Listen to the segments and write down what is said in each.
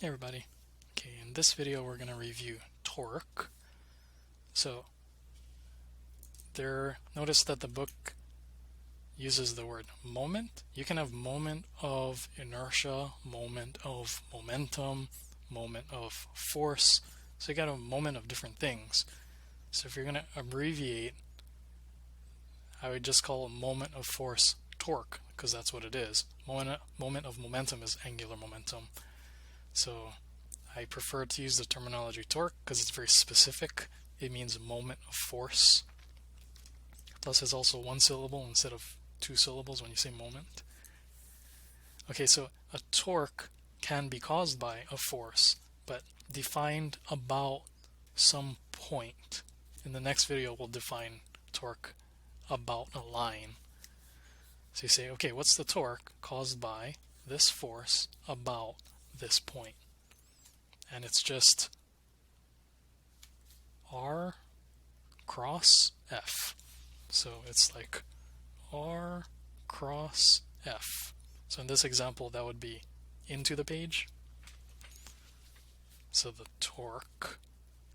Hey everybody. Okay, in this video we're going to review torque. So notice that the book uses the word moment. You can have moment of inertia, moment of momentum, moment of force. So you got a moment of different things. So if you're going to abbreviate, I would just call a moment of force torque, because that's what it is. Moment of momentum is angular momentum. So I prefer to use the terminology torque because it's very specific. It means moment of force. Plus it's also one syllable instead of two syllables when you say moment. Okay, so a torque can be caused by a force, but defined about some point. In the next video we'll define torque about a line. So you say, okay, what's the torque caused by this force about this point? And it's just R cross F. So it's like R cross F. So in this example, that would be into the page. So the torque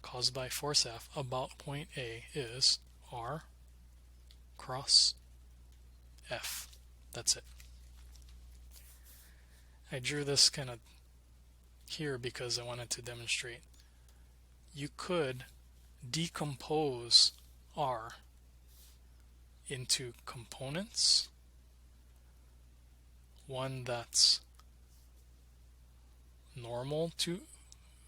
caused by force F about point A is R cross F. That's it. I drew this kind of here because I wanted to demonstrate you could decompose R into components, one that's normal to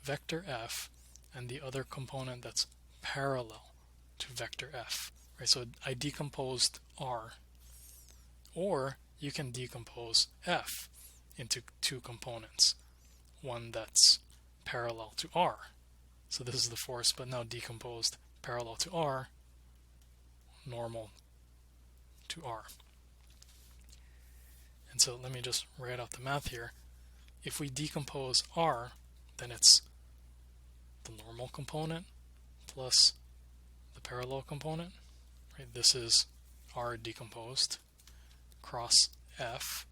vector F and the other component that's parallel to vector F. Right? So I decomposed R. Or you can decompose F into two components, one that's parallel to R. So this is the force, but now decomposed parallel to R, normal to R. And so let me just write out the math here. If we decompose R, then it's the normal component plus the parallel component. Right? This is R decomposed cross F.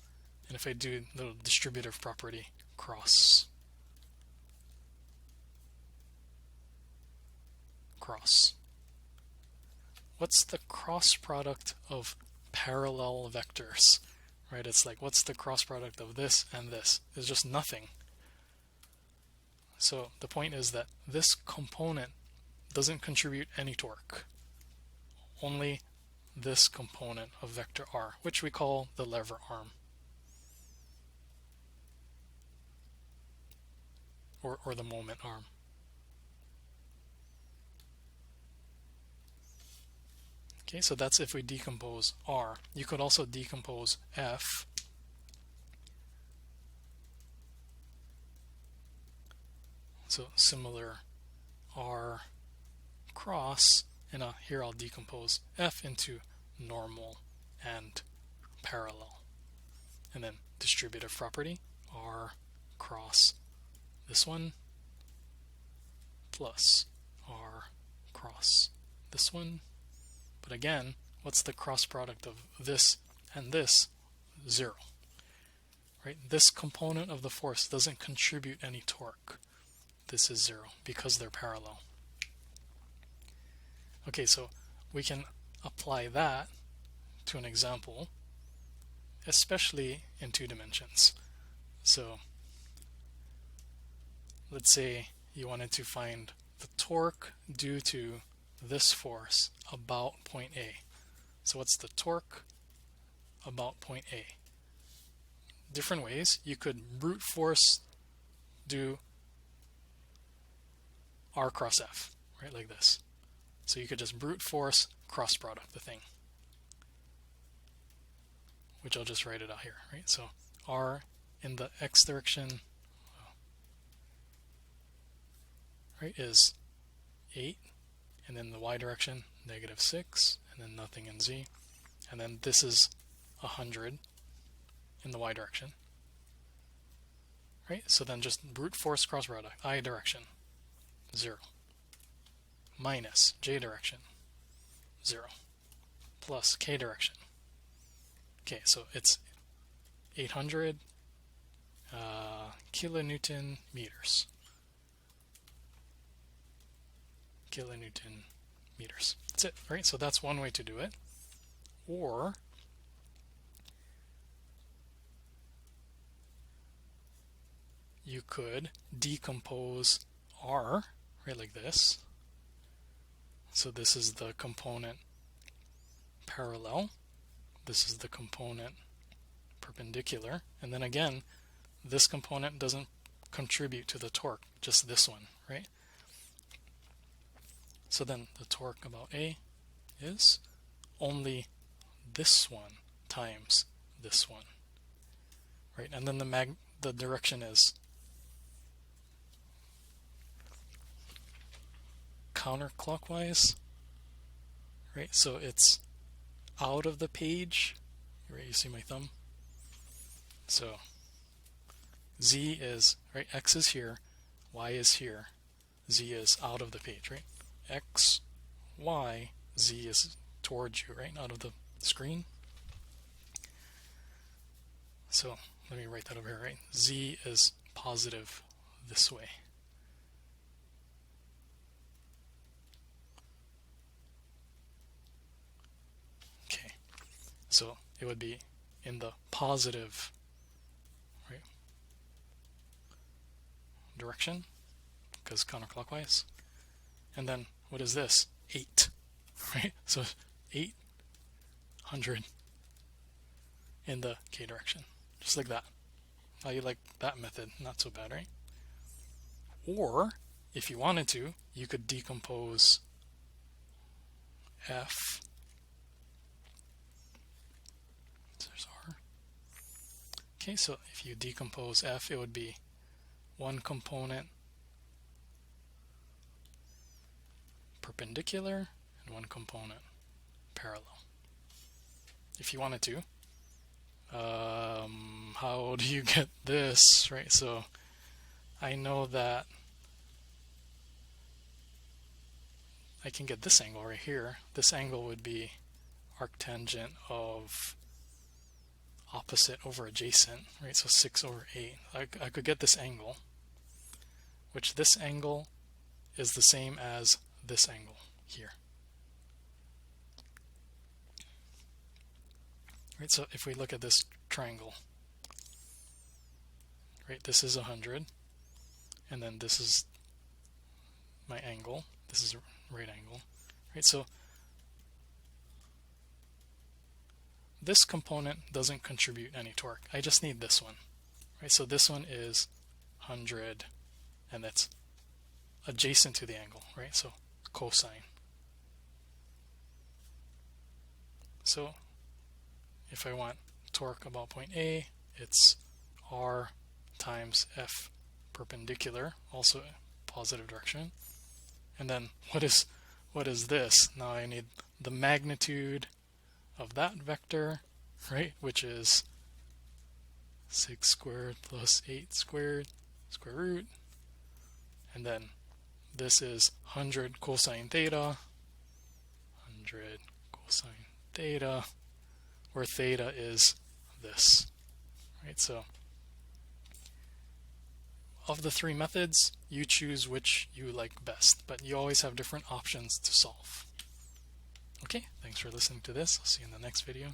And if I do the distributive property cross what's the cross product of parallel vectors? Right? It's like, what's the cross product of this and this? It's just nothing. So the point is that this component doesn't contribute any torque. Only this component of vector R, which we call the lever arm. Or the moment arm. Okay, so that's if we decompose R. You could also decompose F. So similar R cross, and here I'll decompose F into normal and parallel. And then distributive property, R cross this one plus R cross this one. But again, what's the cross product of this and this? 0. Right? This component of the force doesn't contribute any torque. This is 0 because they're parallel. Okay, so we can apply that to an example, especially in 2 dimensions. So let's say you wanted to find the torque due to this force about point A. So what's the torque about point A? Different ways. You could brute force do R cross F, right, like this. So you could just brute force cross product the thing, which I'll just write it out here, right? So R in the X direction, right, is 8, and then the Y direction, -6, and then nothing in Z. And then this is 100 in the Y direction. Right? So then just brute force cross product, I direction, 0. Minus J direction, 0. Plus K direction. Okay, so it's 800 kilonewton meters. Kilonewton meters. That's it, right? So that's one way to do it. Or you could decompose R, right, like this. So this is the component parallel. This is the component perpendicular. And then again, this component doesn't contribute to the torque, just this one, right? So then the torque about A is only this one times this one, right? And then the direction is counterclockwise, right? So it's out of the page, right? You see my thumb? So Z is, right, X is here, Y is here, Z is out of the page, right? X, Y, Z is towards you, right, out of the screen. So let me write that over here, right? Z is positive this way. Okay, so it would be in the positive, right, direction, because counterclockwise. And then what is this? 8, right? So 800 in the K direction, just like that. How you like that method? Not so bad, right? Or if you wanted to, you could decompose F. There's R. Okay, so if you decompose F, it would be one component perpendicular and one component parallel. If you wanted to, how do you get this, right? So I know that I can get this angle right here. This angle would be arctangent of opposite over adjacent, right? So 6 over 8. I could get this angle, which this angle is the same as this angle here. Right, so if we look at this triangle, right, this is 100, and then this is my angle, this is a right angle, right? So this component doesn't contribute any torque. I just need this one, right? So this one is 100, and that's adjacent to the angle, right? So cosine. So if I want torque about point A, it's R times F perpendicular, also positive direction. And then what is this? Now I need the magnitude of that vector, right, which is 6 squared plus 8 squared, square root. And then this is 100 cosine theta, 100 cosine theta, where theta is this, right? So of the three methods, you choose which you like best, but you always have different options to solve. Okay, thanks for listening to this. I'll see you in the next video.